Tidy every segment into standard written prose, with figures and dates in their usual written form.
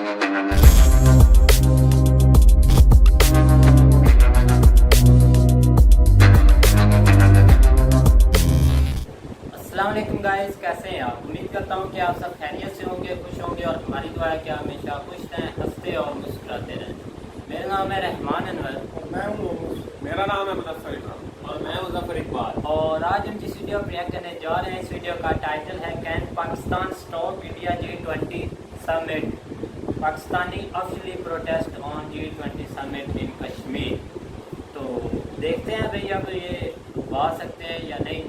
अस्सलामुअलैकुम गाइस, कैसे हैं आप। उम्मीद करता हूं कि आप सब खैरियत से होंगे, खुश होंगे और हमारी दुआ है कि आप हमेशा खुश रहें, हंसते और मुस्कुराते रहें। मेरा नाम है रहमान अनवर और मैं हूँ। मेरा नाम है मुदस्सर इकराम और मैं मुजफ्फर इकबाल। और आज हम जिस वीडियो पर रिएक्ट करने जा रहे हैं, इस वीडियो का टाइटल है can Pakistan stop India G20 summit, Pakistani officially protest on G20 summit in Kashmir. तो देखते हैं भैया तो ये आ सकते हैं या नहीं,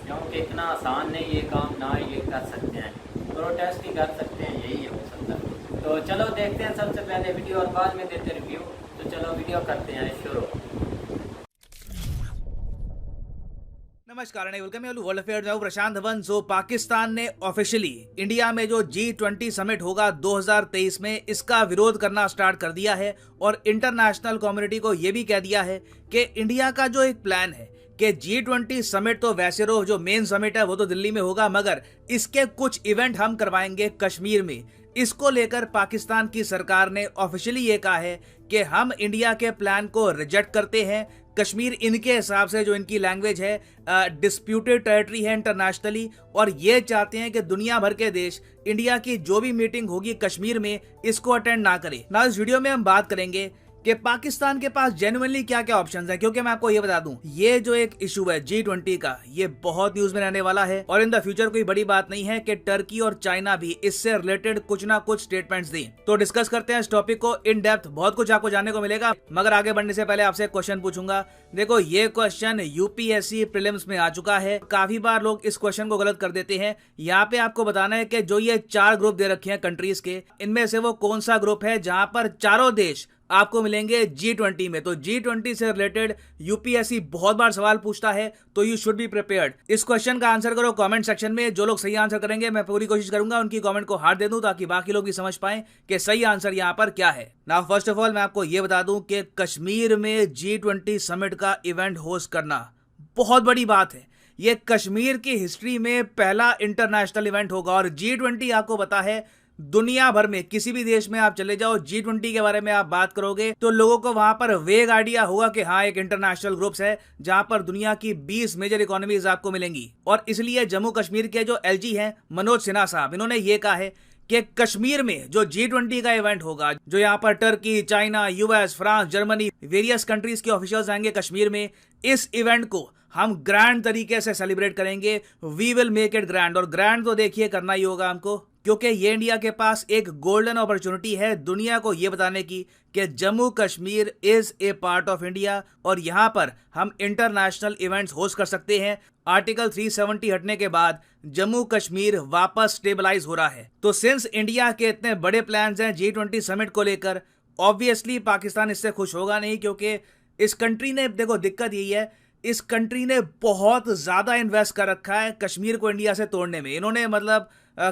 क्योंकि इतना आसान नहीं ये काम, ना ये कर सकते हैं, प्रोटेस्ट ही कर सकते हैं, यही हो सकता है। तो चलो देखते हैं सबसे पहले वीडियो और बाद में देते रिव्यू। तो चलो वीडियो करते हैं शुरू। नमस्कार, वेलकम टू वर्ल्ड अफेयर्स। मैं प्रशांत धवन। सो पाकिस्तान ने ऑफिशियली इंडिया में जो G20 समिट होगा 2023 में, इसका विरोध करना स्टार्ट कर दिया है और इंटरनेशनल कम्युनिटी को यह भी कह दिया है कि इंडिया का जो एक प्लान है कि G20 समिट तो वैसे जो मेन समिट है वो तो दिल्ली में होगा, मगर इसके कुछ इवेंट हम करवाएंगे कश्मीर में। इसको लेकर पाकिस्तान की सरकार ने ऑफिशियली ये कहा है कि हम इंडिया के प्लान को रिजेक्ट करते हैं। कश्मीर इनके हिसाब से, जो इनकी लैंग्वेज है, डिस्प्यूटेड टेरिटरी है इंटरनेशनली, और ये चाहते हैं कि दुनिया भर के देश इंडिया की जो भी मीटिंग होगी कश्मीर में इसको अटेंड ना करें। ना इस वीडियो में हम बात करेंगे कि पाकिस्तान के पास जेन्युइनली क्या क्या ऑप्शंस हैं, क्योंकि मैं आपको ये बता दूं, ये जो एक इशू है G20 का, ये बहुत न्यूज में रहने वाला है और इन द फ्यूचर कोई बड़ी बात नहीं है कि टर्की और चाइना भी इससे रिलेटेड कुछ ना कुछ स्टेटमेंट्स दें। तो डिस्कस करते हैं इस टॉपिक को इन डेप्थ, बहुत कुछ आपको जानने को मिलेगा। मगर आगे बढ़ने से पहले आपसे एक क्वेश्चन पूछूंगा। देखो, ये क्वेश्चन यूपीएससी प्रीलिम्स में आ चुका है। काफी बार लोग इस क्वेश्चन को गलत कर देते हैं। यहाँ पे आपको बताना है कि जो ये 4 ग्रुप दे रखे हैं कंट्रीज के, इनमें से वो कौन सा ग्रुप है जहां पर चारों देश आपको मिलेंगे G20 में। तो G20 से रिलेटेड यूपीएससी बहुत बार सवाल पूछता है, तो यू शुड बी प्रिपेयर्ड। इस क्वेश्चन का आंसर करो कमेंट सेक्शन में। जो लोग सही आंसर करेंगे, मैं पूरी कोशिश करूंगा उनकी कमेंट को हार्ट दे दूं, ताकि बाकी लोग भी समझ पाएं कि सही आंसर यहां पर क्या है। नाउ फर्स्ट ऑफ ऑल मैं आपको यह बता दूं कि कश्मीर में G20 समिट का इवेंट होस्ट करना बहुत बड़ी बात है। यह कश्मीर की हिस्ट्री में पहला इंटरनेशनल इवेंट होगा और G20 आपको पता है दुनिया भर में किसी भी देश में आप चले जाओ, G20 के बारे में आप बात करोगे तो लोगों को वहां पर वेग आइडिया होगा कि हाँ, एक इंटरनेशनल ग्रुप्स है जहां पर दुनिया की 20 मेजर इकोनॉमीज आपको मिलेंगी। और इसलिए जम्मू कश्मीर के जो एलजी हैं मनोज सिन्हा साहब, इन्होंने ये कहा है कि कश्मीर में जो G20 का इवेंट होगा, जो यहाँ पर Turkey, China, US, France, Germany, various countries के ऑफिशियल्स आएंगे कश्मीर में, इस इवेंट को हम ग्रैंड तरीके से सेलिब्रेट करेंगे। We will make it grand. और ग्रैंड तो देखिए करना ही होगा हमको, क्योंकि ये इंडिया के पास एक गोल्डन अपॉर्चुनिटी है दुनिया को ये बताने की कि Jammu Kashmir is a part of India और यहाँ पर हम इंटरनेशनल इवेंट्स होस्ट कर सकते हैं। आर्टिकल 370 हटने के बाद जम्मू कश्मीर वापस स्टेबलाइज हो रहा है। तो सिंस इंडिया के इतने बड़े प्लान्स हैं G20 समिट को लेकर, ऑब्वियसली पाकिस्तान इससे खुश होगा नहीं, क्योंकि इस कंट्री ने, देखो दिक्कत यही है, इस कंट्री ने बहुत ज्यादा इन्वेस्ट कर रखा है कश्मीर को इंडिया से तोड़ने में। इन्होंने मतलब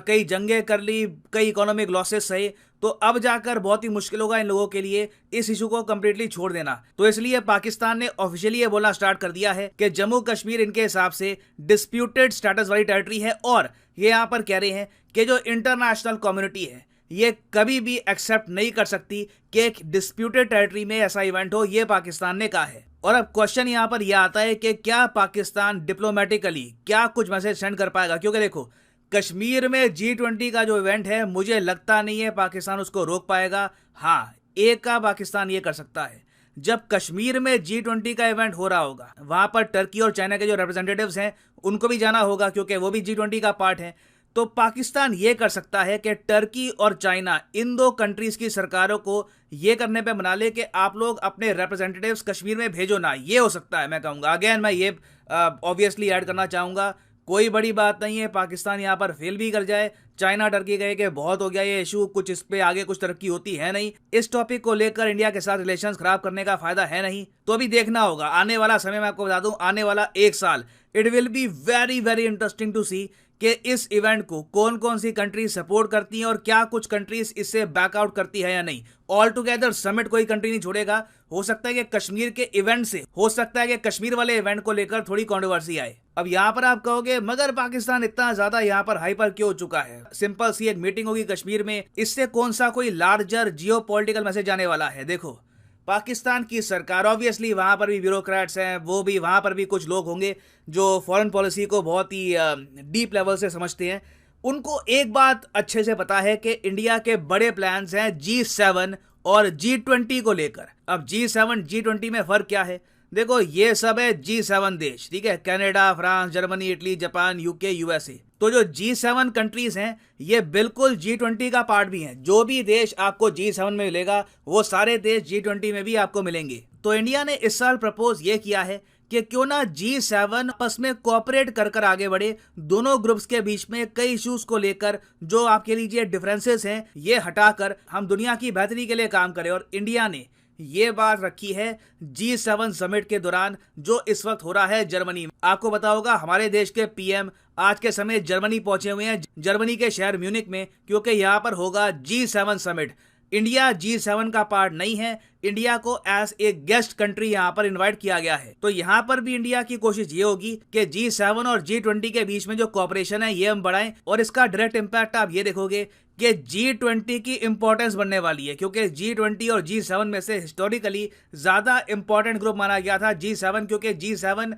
कई जंगें कर ली, कई इकोनॉमिक लॉसेस सहे, तो अब जाकर बहुत ही मुश्किल होगा इन लोगों के लिए इस इशू को कंप्लीटली छोड़ देना। तो इसलिए पाकिस्तान ने ऑफिशियली ये बोलना स्टार्ट कर दिया है कि जम्मू कश्मीर इनके हिसाब से डिस्प्यूटेड स्टेटस वाली टेरिटरी है और ये यहाँ पर कह रहे हैं कि जो इंटरनेशनल कम्युनिटी है ये कभी भी एक्सेप्ट नहीं कर सकती कि एक डिस्प्यूटेड टेरिटरी में ऐसा इवेंट हो। ये पाकिस्तान ने कहा है। और अब क्वेश्चन यहाँ पर यह आता है कि क्या पाकिस्तान डिप्लोमेटिकली क्या कुछ मैसेज सेंड कर पाएगा, क्योंकि देखो कश्मीर में G20 का जो इवेंट है, मुझे लगता नहीं है पाकिस्तान उसको रोक पाएगा। हाँ, एक का पाकिस्तान ये कर सकता है, जब कश्मीर में G20 का इवेंट हो रहा होगा, वहां पर टर्की और चाइना के जो रिप्रेजेंटेटिव्स हैं उनको भी जाना होगा, क्योंकि वो भी G20 का पार्ट है। तो पाकिस्तान ये कर सकता है कि टर्की और चाइना, इन दो कंट्रीज की सरकारों को ये करने पे मना ले कि आप लोग अपने रिप्रेजेंटेटिव्स कश्मीर में भेजो ना। ये हो सकता है, मैं कहूँगा। अगेन मैं ये ऑब्वियसली ऐड करना चाहूँगा, कोई बड़ी बात नहीं है पाकिस्तान यहाँ पर फेल भी कर जाए, चाइना टर्की कहे कि बहुत हो गया ये इशू, कुछ इस पे आगे कुछ तरक्की होती है नहीं, इस टॉपिक को लेकर इंडिया के साथ रिलेशंस खराब करने का फायदा है नहीं। तो अभी देखना होगा आने वाला समय, मैं आपको बता दूं, आने वाला 1 साल it will be very very interesting to see कि इस इवेंट को कौन कौन सी कंट्री सपोर्ट करती हैं और क्या कुछ कंट्रीज इससे बैकआउट करती है या नहीं। ऑल टुगेदर समिट कोई कंट्री नहीं छोड़ेगा। हो सकता है कि कश्मीर के इवेंट से, हो सकता है कि कश्मीर वाले इवेंट को लेकर थोड़ी कंट्रोवर्सी आए। अब यहाँ पर आप कहोगे मगर पाकिस्तान इतना ज्यादा यहाँ पर हाइपर क्यों हो चुका है, सिंपल सी एक मीटिंग होगी कश्मीर में, इससे कौन सा कोई लार्जर जियोपॉलिटिकल मैसेज आने वाला है। देखो पाकिस्तान की सरकार, ऑब्वियसली वहां पर भी ब्यूरोक्रेट्स हैं, वो भी वहां पर भी कुछ लोग होंगे जो फॉरेन पॉलिसी को बहुत ही डीप लेवल से समझते हैं। उनको एक बात अच्छे से पता है कि इंडिया के बड़े प्लान्स हैं G7 और G20 को लेकर। अब G7 G20 में फर्क क्या है? देखो ये सब है G7 देश, ठीक है, Canada, France, Germany, Italy, Japan, UK, USA. तो जो G7 कंट्रीज हैं ये बिल्कुल G20 का पार्ट भी हैं। जो भी देश आपको G7 में मिलेगा वो सारे देश G20 में भी आपको मिलेंगे। तो इंडिया ने इस साल प्रपोज ये किया है कि क्यों ना G7 आपस में कोऑपरेट कर आगे बढ़े, दोनों ग्रुप्स के बीच में कई इश्यूज को लेकर जो आपके लीजिए डिफरेंसेस हैं ये हटाकर हम दुनिया की बेहतरी के लिए काम करें। और इंडिया ने ये बात रखी है G7 समिट के दौरान जो इस वक्त हो रहा है जर्मनी में। आपको पता होगा हमारे देश के पीएम आज के समय जर्मनी पहुंचे हुए हैं, जर्मनी के शहर म्यूनिक में, क्योंकि यहां पर होगा G7 समिट। इंडिया G7 का पार्ट नहीं है, इंडिया को एज ए गेस्ट कंट्री यहाँ पर इनवाइट किया गया है। तो यहाँ पर भी इंडिया की कोशिश ये होगी कि G7 और G20 के बीच में जो कोऑपरेशन है ये हम बढ़ाएं। और इसका डायरेक्ट इम्पैक्ट आप ये देखोगे कि G20 की इंपॉर्टेंस बढ़ने वाली है, क्योंकि G20 और G7 में से हिस्टोरिकली ज्यादा इंपॉर्टेंट ग्रुप माना गया था G7, क्योंकि G7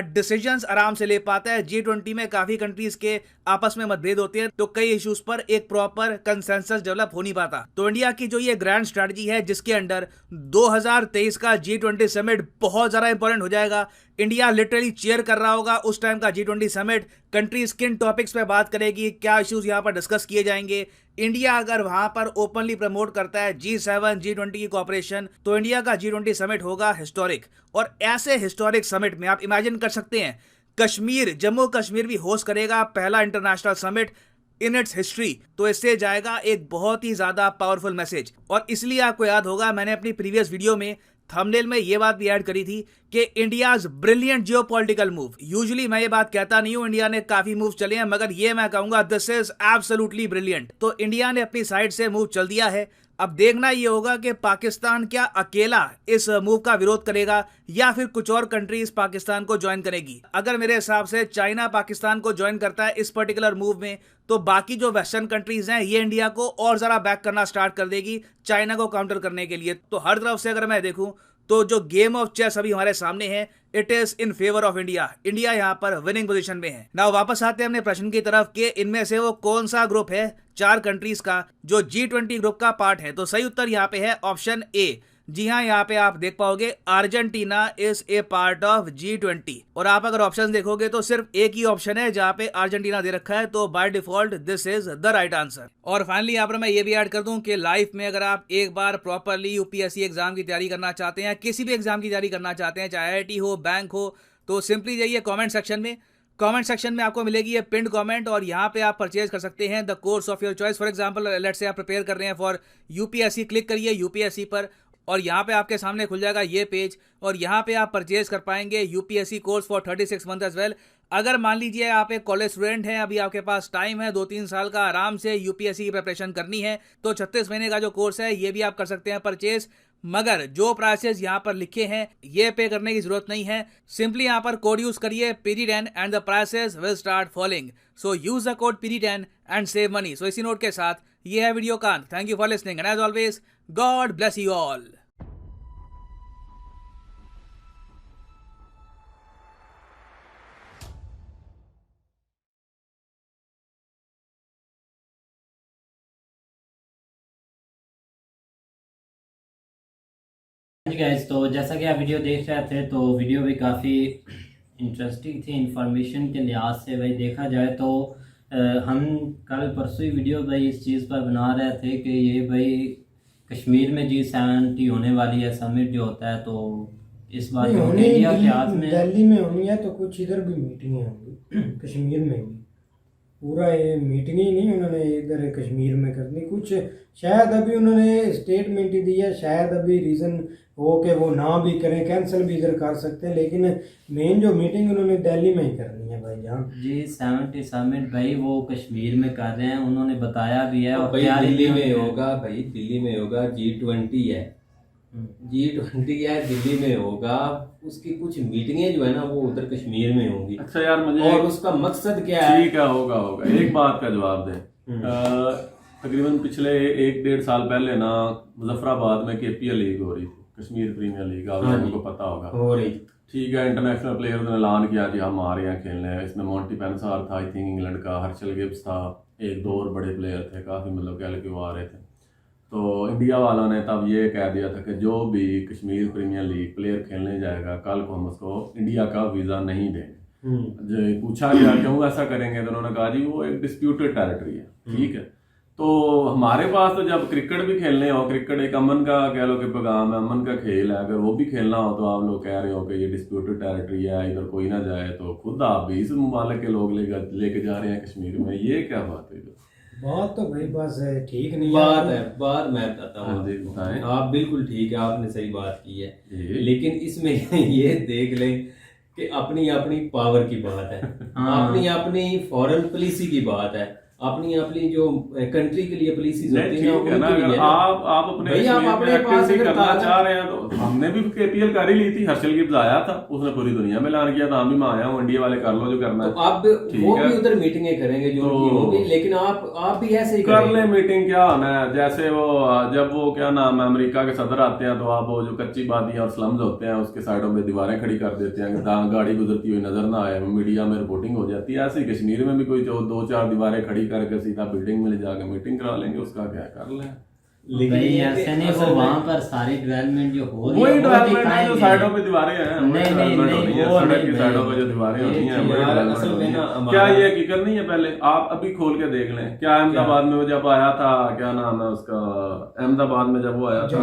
डिसीजंस आराम से ले पाता है। G20 में काफी कंट्रीज के आपस में मतभेद होते हैं, तो कई इश्यूज पर एक प्रॉपर कंसेंसस डेवलप हो नहीं पाता। तो इंडिया की जो ये ग्रैंड स्ट्रेटजी है जिसके अंडर 2023 का G20 समिट बहुत ज्यादा इंपॉर्टेंट हो जाएगा। इंडिया लिटरली चेयर कर रहा होगा उस टाइम का G20 समिट। कंट्रीज किन टॉपिक्स पे बात करेगी, क्या इश्यूज यहाँ पर डिस्कस किए जाएंगे। इंडिया अगर वहां पर ओपनली प्रमोट करता है G7 G20 की कोऑपरेशन, तो इंडिया का G20 समिट होगा हिस्टोरिक। और ऐसे हिस्टोरिक समिट में आप इमेजिन कर सकते हैं कश्मीर, जम्मू कश्मीर भी होस्ट करेगा पहला international summit in its history. तो इससे जाएगा एक बहुत ही ज्यादा पावरफुल मैसेज। और इसलिए आपको याद होगा मैंने अपनी प्रीवियस वीडियो में थंबनेल में ये बात भी ऐड करी थी कि India's brilliant geopolitical move. Usually मैं ये बात कहता नहीं हूं, इंडिया ने काफी मूव चले हैं, मगर ये मैं कहूंगा दिस इज एब्सोल्युटली ब्रिलियंट। तो इंडिया ने अपनी साइड से मूव चल दिया है। अब देखना ये होगा कि पाकिस्तान क्या अकेला इस मूव का विरोध करेगा या फिर कुछ और कंट्रीज पाकिस्तान को ज्वाइन करेगी। अगर मेरे हिसाब से चाइना पाकिस्तान को ज्वाइन करता है इस पर्टिकुलर मूव में, तो बाकी जो वेस्टर्न कंट्रीज हैं ये इंडिया को और ज्यादा बैक करना स्टार्ट कर देगी चाइना को काउंटर करने के लिए। तो हर तरफ से अगर मैं देखूं तो जो गेम ऑफ चेस अभी हमारे सामने है it is in favour of India. India यहाँ पर विनिंग पोजीशन में है। नाउ वापस आते हैं अपने प्रश्न की तरफ कि इनमें से वो कौन सा ग्रुप है 4 कंट्रीज का जो G20 ग्रुप का पार्ट है। तो सही उत्तर यहाँ पे है ऑप्शन ए। जी हाँ, यहाँ पे आप देख पाओगे Argentina is a part of G20। और आप अगर ऑप्शन देखोगे तो सिर्फ एक ही ऑप्शन है जहाँ पे अर्जेंटीना दे रखा है, तो by default this is the right answer. और फाइनली यहाँ पर मैं ये भी ऐड कर दूं कि लाइफ में अगर आप एक बार प्रॉपरली यूपीएससी एग्जाम की तैयारी करना चाहते हैं, किसी भी एग्जाम की तैयारी करना चाहते हैं, चाहे IIT हो, बैंक हो, तो सिंपली जाइए कमेंट सेक्शन में। कमेंट सेक्शन में आपको मिलेगी ये पिंड कमेंट और यहाँ पे आप परचेज कर सकते हैं the course of your choice. For example let's say आप प्रिपेयर कर रहे हैं फॉर यूपीएससी, क्लिक करिए यूपीएससी पर और यहाँ पे आपके सामने खुल जाएगा ये पेज और यहाँ पे आप परचेज कर पाएंगे UPSC course for 36 month as well. अगर मान लीजिए आप एक कॉलेज स्टूडेंट हैं, अभी आपके पास टाइम है 2-3 साल का आराम से यूपीएससी की प्रिपरेशन करनी है, तो 36 महीने का जो कोर्स है ये भी आप कर सकते हैं परचेज। मगर जो प्राइसेस यहाँ पर लिखे हैं ये पे करने की जरूरत नहीं है। सिंपली यहाँ पर कोड यूज करिए PD10 and the prices will start following. So use the code PD10 and save money. सो इसी नोट के साथ ये है वीडियो का। Thank you for listening and as always God bless you all. जी गाइस, तो जैसा कि आप वीडियो देख रहे थे तो वीडियो भी काफ़ी इंटरेस्टिंग थी इंफॉर्मेशन के लिहाज से। भाई देखा जाए तो हम कल परसों ही वीडियो भाई इस चीज़ पर बना रहे थे कि ये भाई कश्मीर में G70 होने वाली है समिट जो होता है, तो इस बार इंडिया के हाथ में दिल्ली में होनी है, तो कुछ इधर भी मीटिंगें होंगी कश्मीर में भी। पूरा ये मीटिंग ही नहीं उन्होंने इधर कश्मीर में करनी, कुछ शायद अभी उन्होंने स्टेटमेंट ही दिया, शायद अभी रीज़न हो के वो ना भी करें, कैंसिल भी इधर कर सकते हैं, लेकिन मेन जो मीटिंग उन्होंने दिल्ली में ही करनी है भाई। भाईजान। जी 70 समिट भाई वो कश्मीर में कर रहे हैं, उन्होंने बताया भी है। और भाई तैयारी दिल्ली भी में होगा, भाई दिल्ली में होगा, G20 है, G20 है, दिल्ली में होगा। उसकी कुछ मीटिंगें जो है ना वो उधर कश्मीर में होंगी। अच्छा यार मुझे और उसका मकसद क्या है? ठीक है, होगा होगा। एक बात का जवाब दें। तकरीबन पिछले 1-1.5 साल पहले ना मुजफ्फराबाद में KPL लीग हो रही थी, कश्मीर प्रीमियर लीग, आप हाँ लोगों जी। को पता होगा। हो रही। ठीक है, इंटरनेशनल प्लेयर्स ने ऐलान किया जी हम आ रहे हैं खेलने। इसमें मोंटी पेनसार था, आई थिंक इंग्लैंड का, हर्षल गिब्स था, एक दो और बड़े प्लेयर थे, काफ़ी मतलब कह के वो आ रहे थे। तो इंडिया वालों ने तब ये कह दिया था कि जो भी कश्मीर प्रीमियर लीग प्लेयर खेलने जाएगा कल को हम उसको इंडिया का वीज़ा नहीं देंगे। जो पूछा गया क्यों ऐसा करेंगे, तो उन्होंने कहा जी वो एक डिस्प्यूटेड टेरिटरी है। ठीक है, तो हमारे पास तो जब क्रिकेट भी खेलने हो, क्रिकेट एक अमन का कह लो कि पैगाम है, अमन का खेल है, अगर वो भी खेलना हो तो आप लोग कह रहे हो कि ये डिस्प्यूटेड टेरिटरी है, इधर कोई ना जाए, तो खुद आप भी इस मुमालिक के लोग लेके जा रहे हैं कश्मीर में, ये क्या बात है? बात तो भाई बस ठीक नहीं बात मैं बताता हूँ। हाँ जी, बताएं। आप बिल्कुल ठीक है, आपने सही बात की है, जी। लेकिन इसमें ये देख लें कि अपनी अपनी पावर की बात है, अपनी अपनी फॉरेन पॉलिसी की बात है, अपनी अपनी जो कंट्री के लिए पॉलिसीज होती है ना, ठीक है ना, उनके अगर लिए ना। आप अपने भाई आप कश्मीर अपने में पास एक्टिविटी अगर करना ताकत- चाह रहे हैं तो हमने भी KPL कर ही ली थी, हर्षल गिब्स आया था, उसने पूरी दुनिया में ऐलान किया था हम भी मैं आया हूँ, इंडिया वाले कर लो जो करना तो है। आप ठीक वो है। भी उधर मीटिंगें करेंगे जो तो- उनकी होगी, लेकिन आप भी ऐसे ही कर करेंगे। ले मीटिंग, क्या होना है? जैसे वो जब वो क्या नाम है अमेरिका के सदर आते हैं तो आप वो जो कच्ची बादियां और स्लम्स होते हैं उसके साइडों में दीवारें खड़ी कर देते हैं, गाड़ी गुजरती हुई नजर ना आए, मीडिया में रिपोर्टिंग हो जाती है। ऐसे ही कश्मीर में भी कोई जो 2-4 दीवारें खड़ी करके सीधा बिल्डिंग में ले जाकर मीटिंग करा लेंगे, उसका क्या कर लें। लेकिन भाई ये ऐसे नहीं, असल वो में- वहाँ पर सारी डेवलपमेंट जो हो रही है वही वो डेवलपमेंट है जो दिखाएंगे। साइडों पे दीवारें हैं, वही नहीं, डेवलपमेंट नहीं, होनी है, वो सड़क की नहीं, साइडों पे नहीं। जो दीवारें ये होती हैं चीज़ वही यार, डेवलपमेंट असल में होनी ना है। हमारा- क्या ये हकीकत नहीं है? पहले आप अभी खोल के देख लें, क्या अहमदाबाद में वो जब आया था, क्या नाम है उसका, अहमदाबाद में जब वो आया था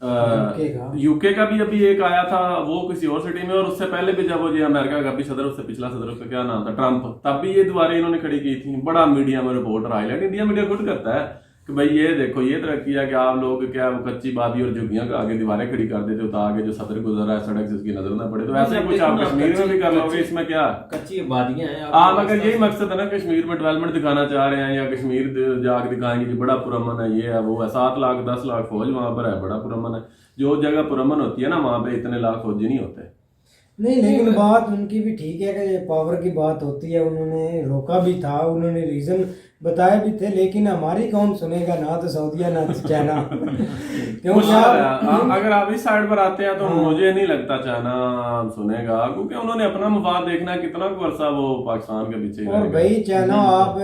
यूके का यूके का भी अभी एक आया था, वो किसी और सिटी में, और उससे पहले भी जब वो जी अमेरिका का भी सदर, उससे पिछला सदर, उसका क्या नाम था, ट्रम्प, तब भी ये दीवारें इन्होंने खड़ी की थी। बड़ा मीडिया में रिपोर्टर हाईलाइट इंडिया मीडिया खुद करता है कि भाई ये देखो ये तरक्की है कि आप लोग क्या वो कच्ची बादी और झुग्गियां का आगे दीवारें खड़ी कर देते हो तो आगे जो सदर गुजर रहा है सड़क से उसकी नजर ना पड़े। तो ऐसे ही कुछ आप कश्मीर में भी कर लोगे, इसमें क्या? कच्ची आबादियां हैं। आप अगर यही मकसद है ना कश्मीर में डेवलपमेंट दिखाना चाह रहे हैं, या कश्मीर जाके दिखाएंगे कि बड़ा पुरअमन है, ये है वो है, 7 लाख 10 लाख फौज वहां पर है, बड़ा पुरअमन है। जो जगह पुरअमन होती है ना वहां पे इतने लाख फौजी नहीं होते। नहीं, लेकिन बात उनकी भी ठीक है कि पावर की बात होती है, उन्होंने रोका भी था, उन्होंने रीजन बताए भी थे, लेकिन हमारी कौन सुनेगा, ना तो सऊदीया ना तो चाइना। क्योंकि अगर आप इस साइड पर आते हैं तो मुझे नहीं लगता चाइना सुनेगा, क्योंकि उन्होंने अपना मुफाद देखना है, कितना वर्षा वो पाकिस्तान के पीछे और भाई चाइना आप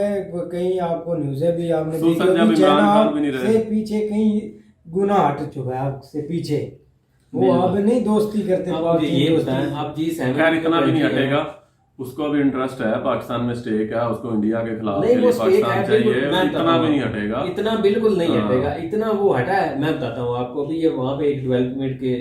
कहीं आपको न्यूज़ें भी आपने देखी सुसन जब होगी, इमरान चाइना खान भी नहीं रहे। से पीछे कहीं गुना हट चुका है आपसे पीछे, वो अब नहीं दोस्ती करते। आप मुझे ये बताएं, आप जी सहमत खैर इतना भी नहीं हैं? हटेगा, उसको भी इंटरेस्ट है, पाकिस्तान में स्टेक है, उसको इंडिया के खिलाफ नहीं, के वो लिए स्टेक पाकिस्तान है, चाहिए, बिल्कुल, मैं इतना बताता भी हूँ। नहीं हटेगा। इतना बिल्कुल नहीं हाँ। हटेगा, इतना वो हटा है। मैं बताता हूँ आपको, अभी ये वहाँ पे एक डेवलपमेंट के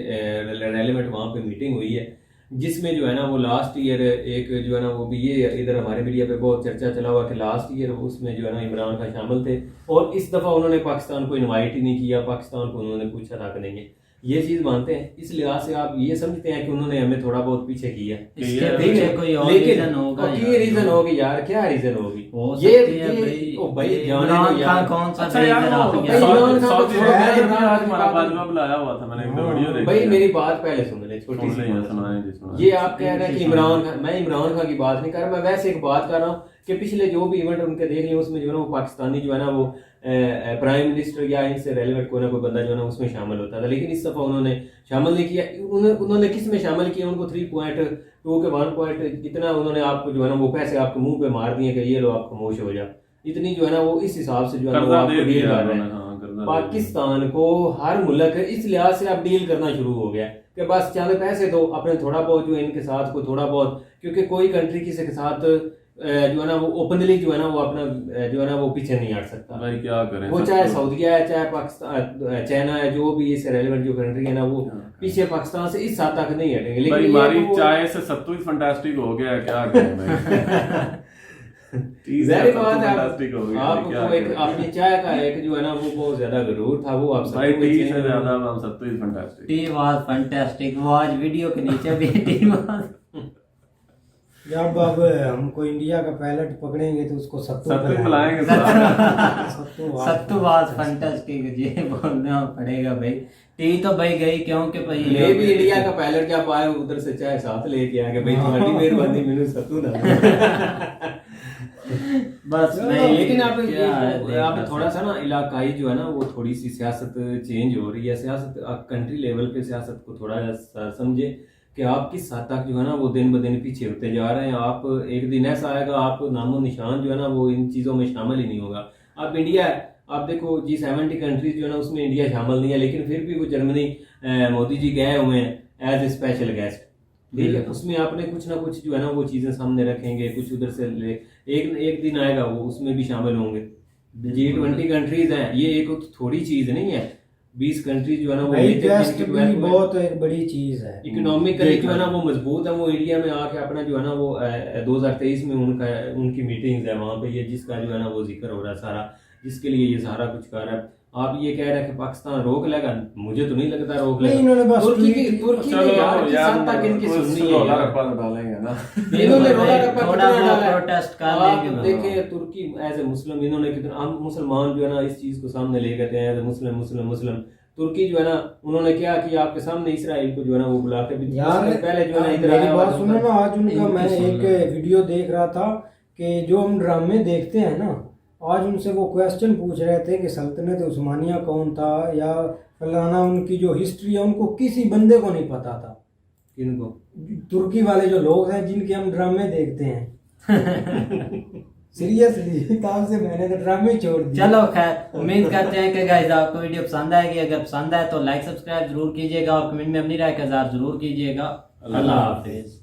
रेलेवेंट वहाँ पे मीटिंग हुई है, जिसमें जो है ना वो लास्ट ईयर एक जो है ना वो भी ये इधर हमारे मीडिया पे बहुत चर्चा चला हुआ कि लास्ट ईयर उसमें जो है ना इमरान खान शामिल थे, और इस दफ़ा उन्होंने पाकिस्तान को इनवाइट ही नहीं किया, पाकिस्तान को उन्होंने पूछा था कि नहीं है। ये चीज मानते हैं, इस लिहाज से आप ये समझते हैं कि उन्होंने हमें थोड़ा बहुत पीछे किया, इसके ठीक पीछे है? कोई और लेकिन रीजन होगा क्या रीजन होगी यार, क्या रीजन होगी? हो ये सकती है भाई, ओ भाई ये जाने इमरान दो खान यार। कौन सा अच्छा यार ब्लेजर आप वो क्या- इमरान खान सऊदी को अरब छोड़ो, में मैं आज हमारा बात- बाजवा बुलाया हुआ था, मैंने एक दो वीडियो देखी। भाई मेरी बात पहले सुन ले, छोटी सुन सी रही है, बात। सुनाएं जी, सुनाएं। ये आप कह रहे हैं कि इमरान खान, मैं इमरान खान की बात नहीं कर रहा, मैं वैसे एक बात कर रहा हूँ कि पिछले जो भी इवेंट उनके देख लिए उसमें जो है ना वो पाकिस्तानी जो है ना वो प्राइम मिनिस्टर या इनसे रेलेवेंट कोई ना कोई बंदा जो है ना उसमें शामिल होता था, लेकिन इस दफा उन्होंने शामिल नहीं किया। उन्होंने किस में शामिल किया? उनको 3.2 के 1 पॉइंट कितना उन्होंने आपको जो है ना वो पैसे आपके मुंह पे मार दिए कि ये लो आप खामोश हो जाओ, इतनी जो है ना वो इस हिसाब से जो है ना वो कर्जा आपको दे डील दिया कर रहे हैं। उन्होंने, हाँ, कर्जा दे दिया। पाकिस्तान को हर मुल्क इस लिहाज से अब डील करना शुरू हो गया कि बस चलो पैसे दो, अपने थोड़ा बहुत जो इनके साथ को थोड़ा बहुत, क्योंकि कोई कंट्री किसी के साथ जो है ना वो ओपनली जो है ना वो अपना जो है ना वो पीछे नहीं हट सकता। भाई क्या करें, वो सब चाहे तो- सऊदीया है, चाहे पाकिस्तान, चाइना है, जो भी इससे रेलेवेंट जो कंट्री है ना वो पीछे पाकिस्तान से इस हद तक नहीं हटेंगे। भाई लेकिन हमारी वो- चाय से सत्तू ही फंटास्टिक हो गया है, क्या करें भाई। जाहिर बात है फंटास्टिक हो गया, आपको क्या एक करें। अपनी चाय का एक जो है ना वो बहुत ज्यादा गरूर था, वो आप भाई सबको टी चाहिए। से ज्यादा हम सत्तू ही फंटास्टिक। टी वाज फैंटास्टिक, वो आज वीडियो के नीचे भी टी वाज जब अब हमको इंडिया का पायलट पकड़ेंगे तो उसको सत्तू सत्तू पिलाएंगे सत्तू वाज फैंटास्टिक जी, बोलना पड़ेगा भाई। टी तो भाई गई क्योंकि भाई ये भी इंडिया का पायलट जब आए उधर से चाय साथ लेके आ गए भाई, तुम्हारी मेहरबानी मैंने सत्तू ना बस नहीं, लेकिन आप क्या आप थोड़ा सा ना इलाकाई जो है ना वो थोड़ी सी सियासत चेंज हो रही है। सियासत आप कंट्री लेवल पे सियासत को थोड़ा समझे कि आप किस हद तक जो है ना वो दिन ब दिन पीछे होते जा रहे हैं। आप एक दिन ऐसा आएगा आप नामो निशान जो है ना वो इन चीज़ों में शामिल ही नहीं होगा। आप इंडिया आप देखो G70 कंट्रीज जो है ना उसमें इंडिया शामिल नहीं है, लेकिन फिर भी वो जर्मनी मोदी जी गए हुए हैं एज ए स्पेशल गेस्ट, ठीक है। उसमें आपने कुछ ना कुछ जो है ना वो चीज़ें सामने रखेंगे, कुछ उधर से ले एक दिन आएगा वो उसमें भी शामिल होंगे। G20 कंट्रीज हैं, ये एक थोड़ी चीज़ नहीं है। 20 कंट्रीज जो है ना वो बहुत एक बड़ी चीज है। इकोनॉमिकली जो है ना वो मजबूत है। वो इंडिया में आके अपना जो है ना वो 2023 में उनकी मीटिंग्स है वहाँ पे, ये जिसका जो है ना वो जिक्र हो रहा है सारा, जिसके लिए ये सारा कुछ कर रहा है। आप ये कह रहे हैं कि पाकिस्तान रोक लेगा, मुझे तो नहीं लगता रोक लेगा। इन्होंने बस तुर्की ने यार किस हद तक इनकी सुननी है, डालेंगे ना इन्होंने रोला रप्पा थोड़ा कितना डाला है। प्रोटेस्ट कर आप लेंगे। देखें तुर्की एज ए मुस्लिम इन्होंने कितना, हम मुसलमान जो है ना इस चीज को सामने ले गए थे एज ए मुस्लिम मुस्लिम मुस्लिम। तुर्की जो है ना उन्होंने क्या किया आपके सामने, इसराइल को जो है ना वो बुला के यार पहले जो है ना इधर मेरी आया बात हुआ सुनो ना, आज उनका इनकी मैं सुन एक लो। वीडियो देख रहा था कि जो हम ड्रामे देखते हैं ना, आज उनसे वो क्वेश्चन पूछ रहे थे कि सल्तनत उस्मानिया कौन था या फलाना, उनकी जो हिस्ट्री है उनको किसी बंदे को नहीं पता था। किनको? तुर्की वाले जो लोग हैं जिनके हम ड्रामे देखते हैं सीरियसली तब से मैंने तो ड्रामे छोड़ दिए। चलो खैर, उम्मीद करते हैं कि गाइस आपको वीडियो पसंद आएगी। अगर पसंद आए तो लाइक सब्सक्राइब जरूर कीजिएगा और कमेंट में अपनी राय का इज़हार जरूर कीजिएगा। अल्लाह हाफिज।